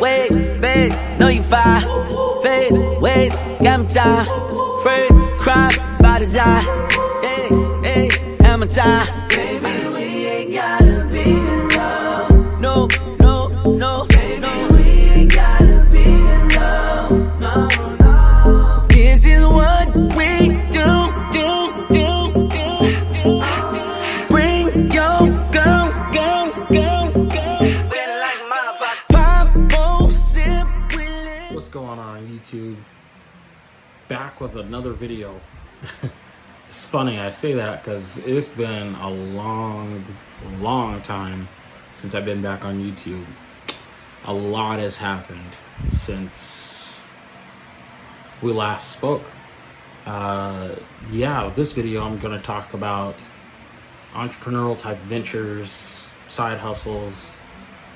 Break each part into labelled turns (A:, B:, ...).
A: Wait, babe, know you fine. Face, waves, got me tired. Afraid, crime, by design. Hey, hey, hammer time. Baby, we ain't gotta be in love. No, no, no. Baby, we ain't gotta be in love. No, no. This is what we do. Bring your girls.
B: What's going on YouTube? Back with another video. It's funny I say that because it's been a long time since I've been back on YouTube. A lot has happened since we last spoke. Yeah, this video I'm going to talk about entrepreneurial type ventures, side hustles,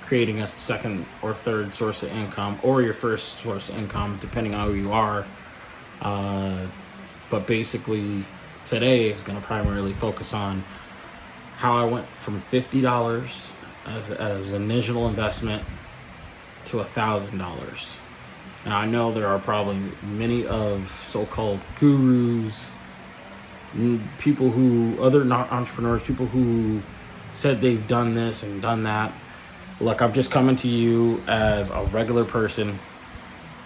B: creating a second or third source of income, or your first source of income, depending on who you are. But basically, today is going to primarily focus on how I went from $50 as an initial investment to $1,000. Now, I know there are probably many of so-called gurus, people who, other not entrepreneurs, people who said they've done this and done that. Look, I'm just coming to you as a regular person.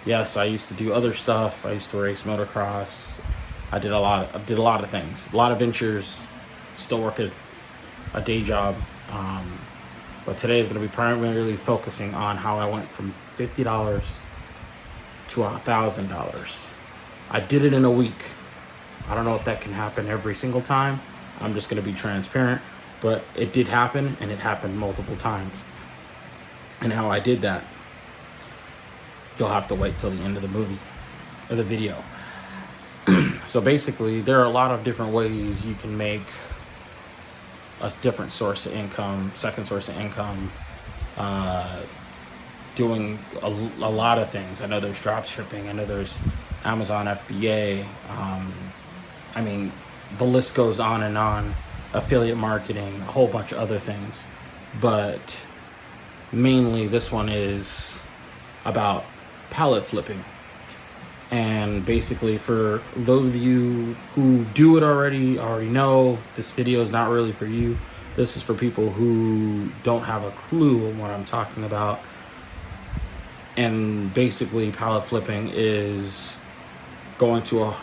B: Yes, I used to do other stuff. I used to race motocross. I did a lot of things, a lot of ventures. Still work a day job. But today is going to be primarily focusing on how I went from $50 to $1,000. I did it in a week. I don't know if that can happen every single time. I'm just going to be transparent, but it did happen, and it happened multiple times. And how I did that, you'll have to wait till the end of the movie or the video. So basically, there are a lot of different ways you can make a different source of income, second source of income, doing a lot of things. I know there's drop shipping. I know there's Amazon FBA. I mean, the list goes on and on. Affiliate marketing, a whole bunch of other things. But mainly this one is about pallet flipping. And basically, for those of you who do it already know this video is not really for you. This is for people who don't have a clue on what I'm talking about. And basically, pallet flipping is going to a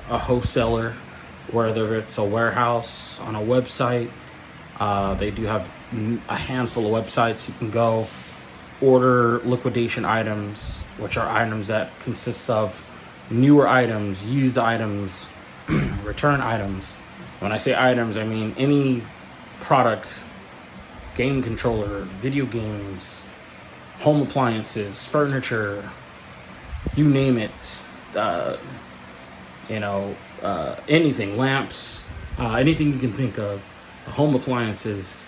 B: wholesaler, whether it's a warehouse, on a website. They do have a handful of websites you can go order liquidation items, which are items that consist of newer items, used items, return items. When I say items, I mean any product, game controllers, video games, home appliances, furniture, you name it, anything, lamps, anything you can think of, home appliances,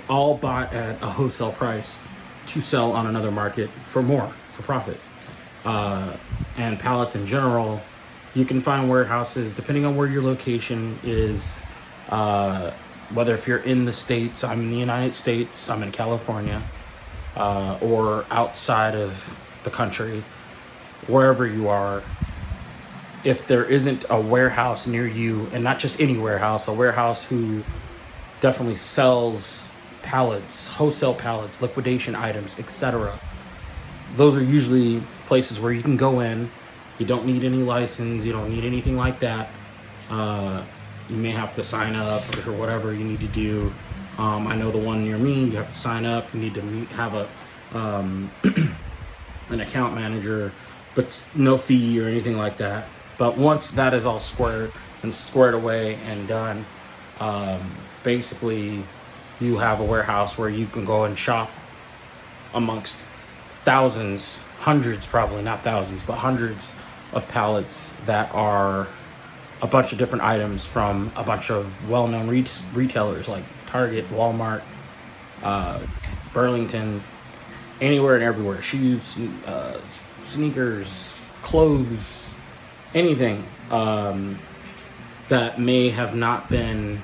B: all bought at a wholesale price to sell on another market for profit. And pallets in general, you can find warehouses depending on where your location is, whether if you're in the States, I'm in the United States, I'm in California, or outside of the country, wherever you are. If there isn't a warehouse near you, and not just any warehouse, a warehouse who definitely sells pallets, wholesale pallets, liquidation items, etc. Those are usually places where you can go in. You don't need any license. You don't need anything like that. You may have to sign up or whatever you need to do. I know the one near me, you have to sign up. You need to have an account manager, but no fee or anything like that. But once that is all squared away and done, basically you have a warehouse where you can go and shop amongst thousands, hundreds, probably not thousands, but hundreds of pallets that are a bunch of different items from a bunch of well-known retailers like Target, Walmart, Burlington, anywhere and everywhere. Shoes, sneakers, clothes, anything that may have not been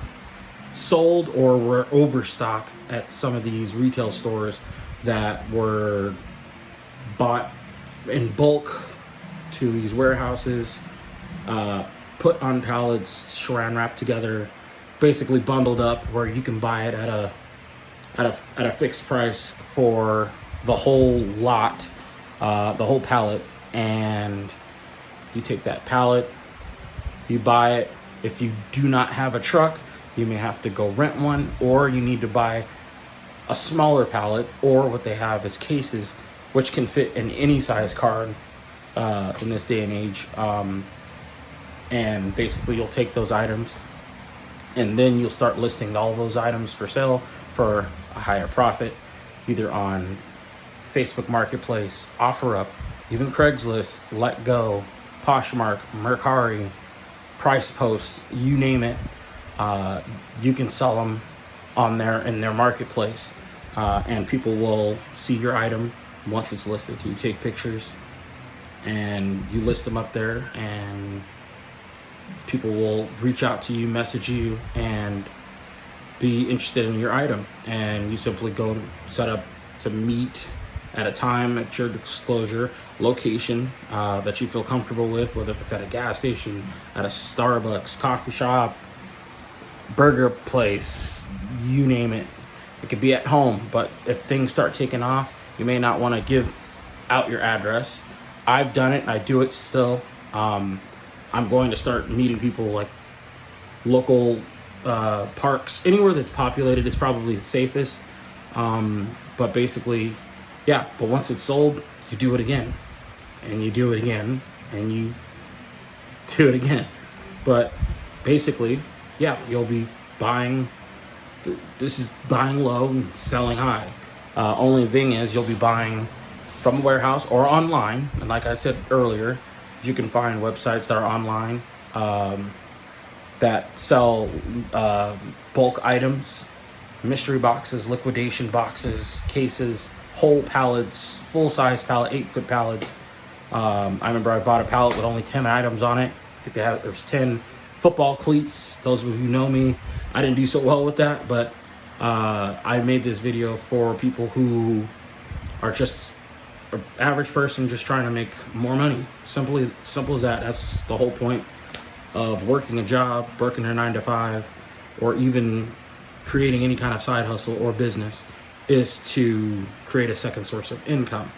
B: sold or were overstock at some of these retail stores that were bought in bulk to these warehouses, put on pallets, saran wrapped together, basically bundled up where you can buy it at a fixed price for the whole lot, the whole pallet. And you take that pallet, you buy it. If you do not have a truck, you may have to go rent one, or you need to buy a smaller pallet, or what they have is cases, which can fit in any size car in this day and age. And basically you'll take those items and then you'll start listing all those items for sale for a higher profit, either on Facebook Marketplace, OfferUp, even Craigslist, Let Go, Poshmark, Mercari, Price Posts, you name it. You can sell them on there in their marketplace, and people will see your item once it's listed. You take pictures and you list them up there, and people will reach out to you, message you, and be interested in your item. And you simply go set up to meet at a time at your disclosure location that you feel comfortable with, whether if it's at a gas station, at a Starbucks, coffee shop, burger place, you name it. It could be at home, but if things start taking off, you may not want to give out your address. I've done it and I do it still. I'm going to start meeting people like local parks. Anywhere that's populated is probably the safest. But basically, yeah, but once it's sold, you do it again, and you do it again, and you do it again. But basically, yeah, you'll be buying, this is buying low and selling high. Only thing is you'll be buying from a warehouse or online. And like I said earlier, you can find websites that are online that sell bulk items, mystery boxes, liquidation boxes, cases, whole pallets, full-size pallet, 8-foot pallets. I remember I bought a pallet with only 10 items on it. I think there's 10 football cleats. Those of you who know me, I didn't do so well with that, but I made this video for people who are just an average person just trying to make more money. Simple as that. That's the whole point of working a job, working a 9-to-5, or even creating any kind of side hustle or business, is to create a second source of income.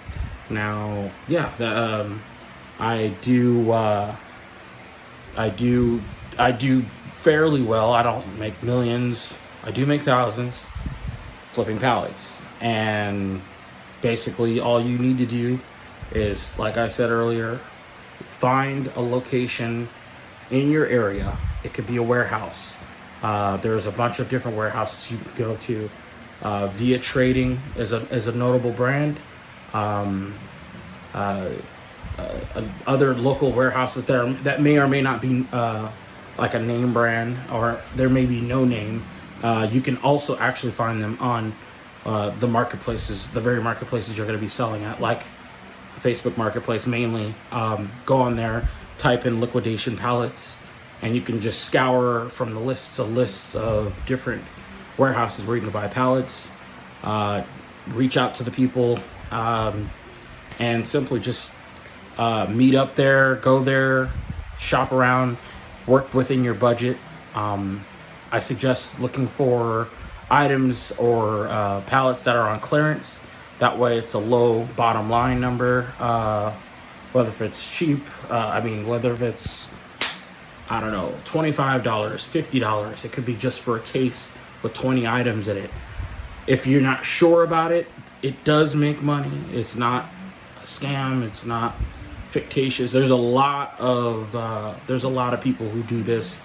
B: Now, yeah, I do fairly well. I don't make millions. I do make thousands flipping pallets. And basically all you need to do is, like I said earlier, find a location in your area. It could be a warehouse. There's a bunch of different warehouses you can go to. Via Trading is a notable brand. Other local warehouses that may or may not be like a name brand, or there may be no name. You can also actually find them on the marketplaces, the very marketplaces you're going to be selling at, like Facebook Marketplace mainly. Go on there, type in liquidation pallets, and you can just scour from the lists of different warehouses where you can buy pallets. Reach out to the people, and simply just meet up there, go there, shop around, work within your budget. I suggest looking for items or pallets that are on clearance. That way it's a low bottom line number, whether if it's cheap, whether if it's, I don't know, $25, $50, it could be just for a case with 20 items in it. If you're not sure about it, it does make money. It's not a scam. It's not fictitious. There's a lot of people who do this,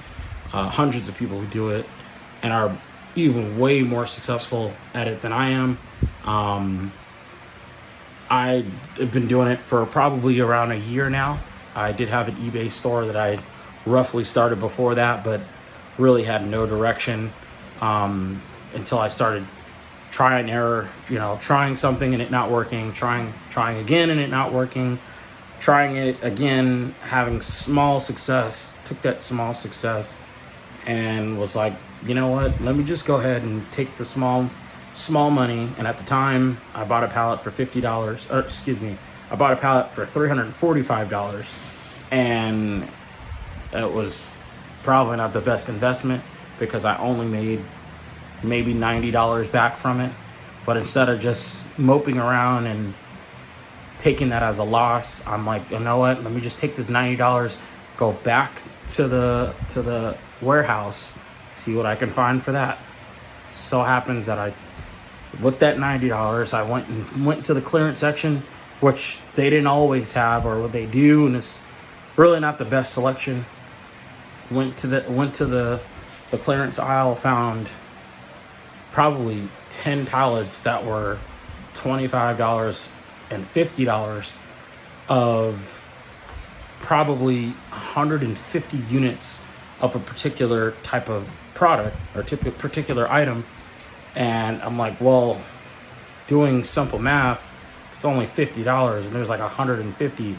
B: hundreds of people who do it, and are even way more successful at it than I am. I have been doing it for probably around a year now. I did have an eBay store that I roughly started before that, but really had no direction until I started try and error, trying something and it not working, trying again and it not working, trying it again, having small success, took that small success and was like, you know what, let me just go ahead and take the small money. And at the time, I bought a pallet for $50, or excuse me, I bought a pallet for $345, and it was probably not the best investment because I only made maybe $90 back from it. But instead of just moping around and taking that as a loss, I'm like, you know what, let me just take this $90, go back to the warehouse, see what I can find for that. So happens that with that $90, I went to the clearance section, which they didn't always have, or what they do, and it's really not the best selection. Went to the clearance aisle, found probably 10 pallets that were $25 and $50 of probably 150 units of a particular type of product or particular item. And I'm like, well, doing simple math, it's only $50 and there's like 150.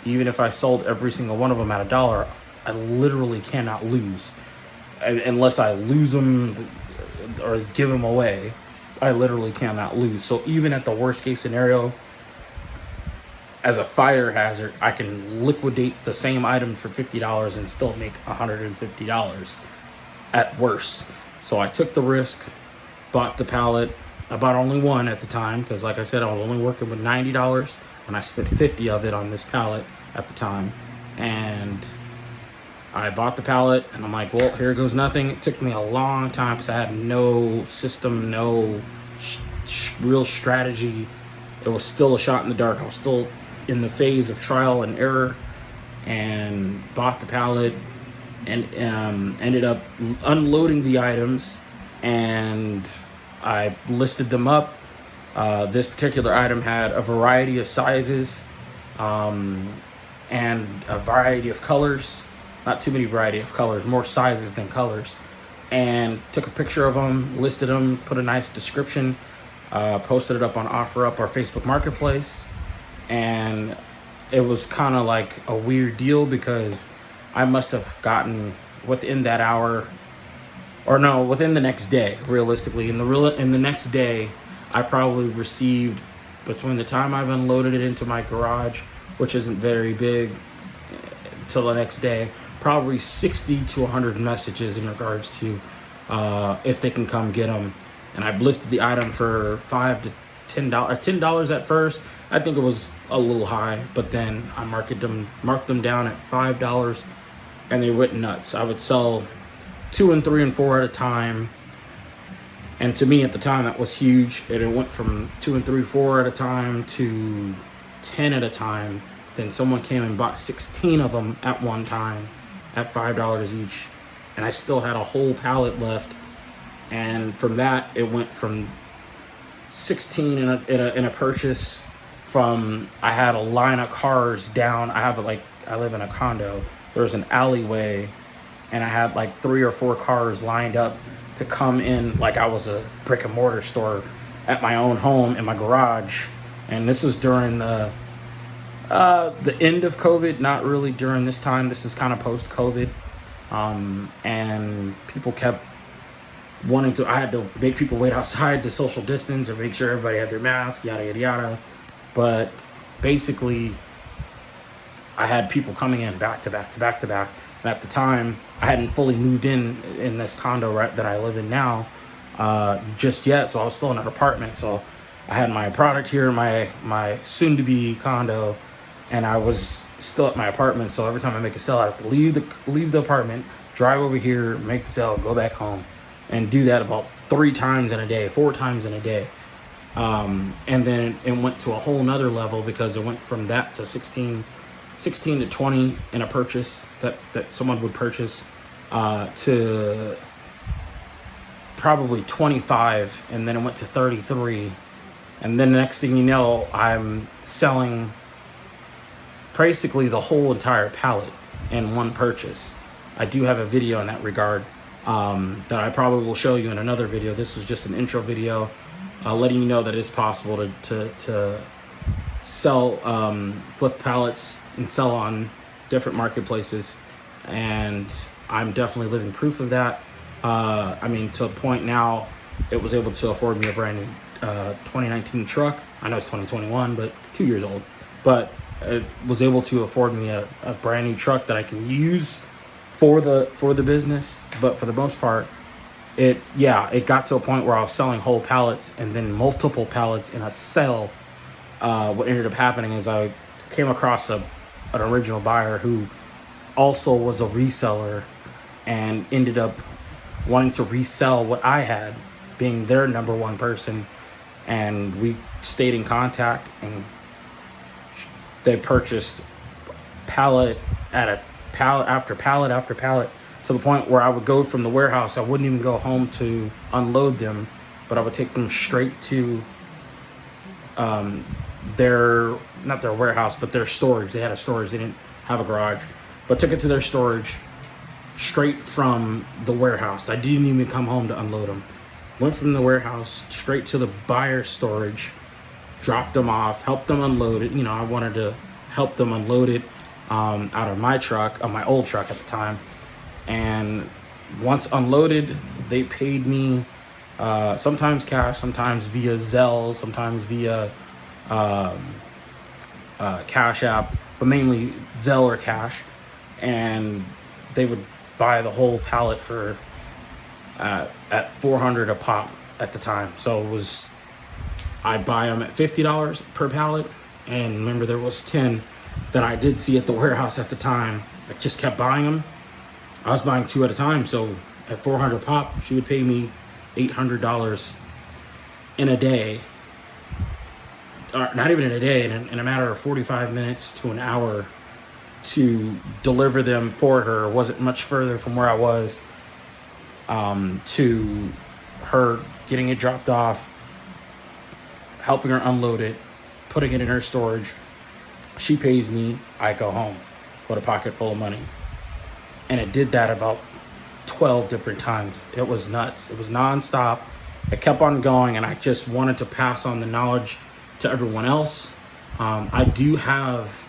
B: Even if I sold every single one of them at $1, I literally cannot lose. Unless I lose them or give them away, I literally cannot lose. So even at the worst case scenario, as a fire hazard, I can liquidate the same item for $50 and still make $150 at worst. So I took the risk, bought the pallet. I bought only one at the time because, like I said, I was only working with $90, and I spent $50 of it on this pallet at the time. And I bought the pallet, and I'm like, well, here goes nothing. It took me a long time because I had no system, no real strategy. It was still a shot in the dark. I was still in the phase of trial and error, and bought the pallet and ended up unloading the items, and I listed them up. This particular item had a variety of sizes and a variety of colors. Not too many variety of colors, more sizes than colors. And took a picture of them, listed them, put a nice description, posted it up on OfferUp, our Facebook Marketplace. And it was kind of like a weird deal because I must have gotten within that hour, or no, within the next day, realistically. In the next day, I probably received, between the time I've unloaded it into my garage, which isn't very big, till the next day, probably 60 to 100 messages in regards to if they can come get them. And I listed the item for $5 to $10 at first. I think it was a little high, but then I marked them down at $5, and they went nuts. I would sell 2 and 3 and 4 at a time, and to me at the time that was huge. And it went from 2 and 3, 4 at a time to 10 at a time. Then someone came and bought 16 of them at one time at $5 each, and I still had a whole pallet left. And from that, it went from 16 in a purchase. From, I had a line of cars down. I live in a condo. There was an alleyway, and I had like 3 or 4 cars lined up to come in like I was a brick and mortar store at my own home in my garage. And this was during the end of COVID, not really during this time. This is kind of post-COVID. And people kept I had to make people wait outside to social distance or make sure everybody had their mask, yada, yada, yada. But basically, I had people coming in back to back to back to back. And at the time, I hadn't fully moved in this condo that I live in now just yet. So I was still in an apartment. So I had my product here in my soon-to-be condo, and I was still at my apartment. So every time I make a sale, I have to leave the apartment, drive over here, make the sale, go back home, and do that about 3 times in a day, 4 times in a day. And then it went to a whole nother level because it went from that to 16 to 20 in a purchase that someone would purchase to probably 25, and then it went to 33. And then the next thing you know, I'm selling basically the whole entire pallet in one purchase. I do have a video in that regard that I probably will show you in another video. This was just an intro video letting you know that it's possible to sell flip pallets and sell on different marketplaces. And I'm definitely living proof of that. I mean, to a point now, it was able to afford me a brand new 2019 truck. I know it's 2021, but 2 years old. But it was able to afford me a brand new truck that I can use for the business. But for the most part, it got to a point where I was selling whole pallets and then multiple pallets in a sale. What ended up happening is I came across an original buyer who also was a reseller and ended up wanting to resell what I had, being their number one person. And we stayed in contact, and they purchased pallet after pallet after pallet, to the point where I would go from the warehouse. I wouldn't even go home to unload them, but I would take them straight to not their warehouse, but their storage. They had a storage. They didn't have a garage, but took it to their storage straight from the warehouse. I didn't even come home to unload them. Went from the warehouse straight to the buyer's storage, dropped them off, helped them unload it. I wanted to help them unload it out of my truck, my old truck at the time. And once unloaded, they paid me sometimes cash, sometimes via Zelle, sometimes via Cash App, but mainly Zelle or cash. And they would buy the whole pallet for at $400 a pop at the time. So I'd buy them at $50 per pallet. And remember, there was 10 that I did see at the warehouse at the time. I just kept buying them. I was buying 2 at a time. So at $400 pop, she would pay me $800 in a day. Or not even in a day, in a matter of 45 minutes to an hour to deliver them for her. It wasn't much further from where I was to her getting it dropped off, helping her unload it, putting it in her storage. She pays me, I go home with a pocket full of money. And it did that about 12 different times. It was nuts. It was nonstop. It kept on going, and I just wanted to pass on the knowledge to everyone else. I do have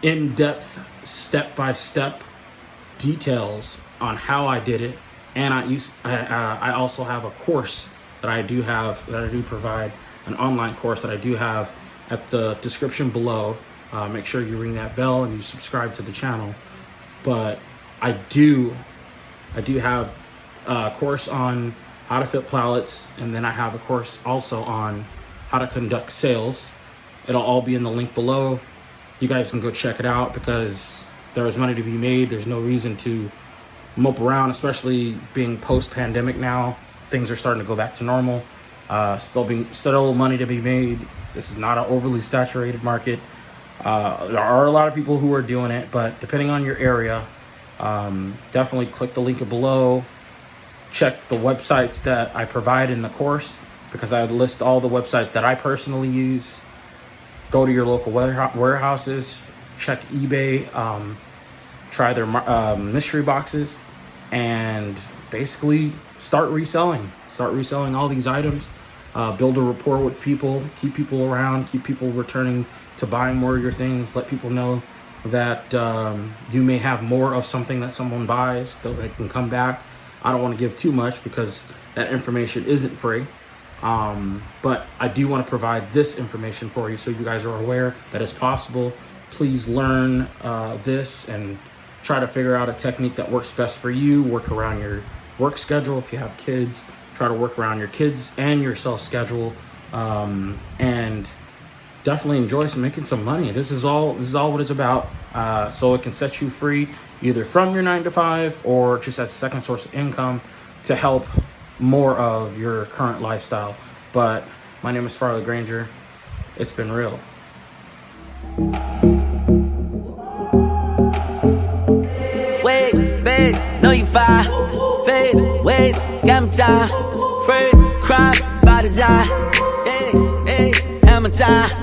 B: in-depth, step-by-step details on how I did it. And I also have a course that I do provide, an online course that I do have at the description below. Make sure you ring that bell and you subscribe to the channel. But I do have a course on how to fit pallets, and then I have a course also on how to conduct sales. It'll all be in the link below. You guys can go check it out, because there is money to be made. There's no reason to mope around, especially being post-pandemic now. Things are starting to go back to normal. Still money to be made. This is not an overly saturated market. There are a lot of people who are doing it, but depending on your area, definitely click the link below. Check the websites that I provide in the course, because I list all the websites that I personally use. Go to your local warehouses, check eBay, try their mystery boxes, and basically start reselling all these items. Build a rapport with people, keep people around, keep people returning to buying more of your things. Let people know that you may have more of something that someone buys, so they can come back. I don't want to give too much, because that information isn't free. But I do want to provide this information for you, so you guys are aware that it's possible. Please learn this and try to figure out a technique that works best for you. Work around your work schedule. If you have kids, try to work around your kids and your self schedule, and definitely enjoy making some money. This is all what it's about. So it can set you free, either from your 9-to-5 or just as a second source of income to help more of your current lifestyle. But my name is Farley Granger. It's been real.
A: Wait, babe, know you fine. Face, waves, got me tired. Afraid, crime, by design. Hey, hey, hammer time.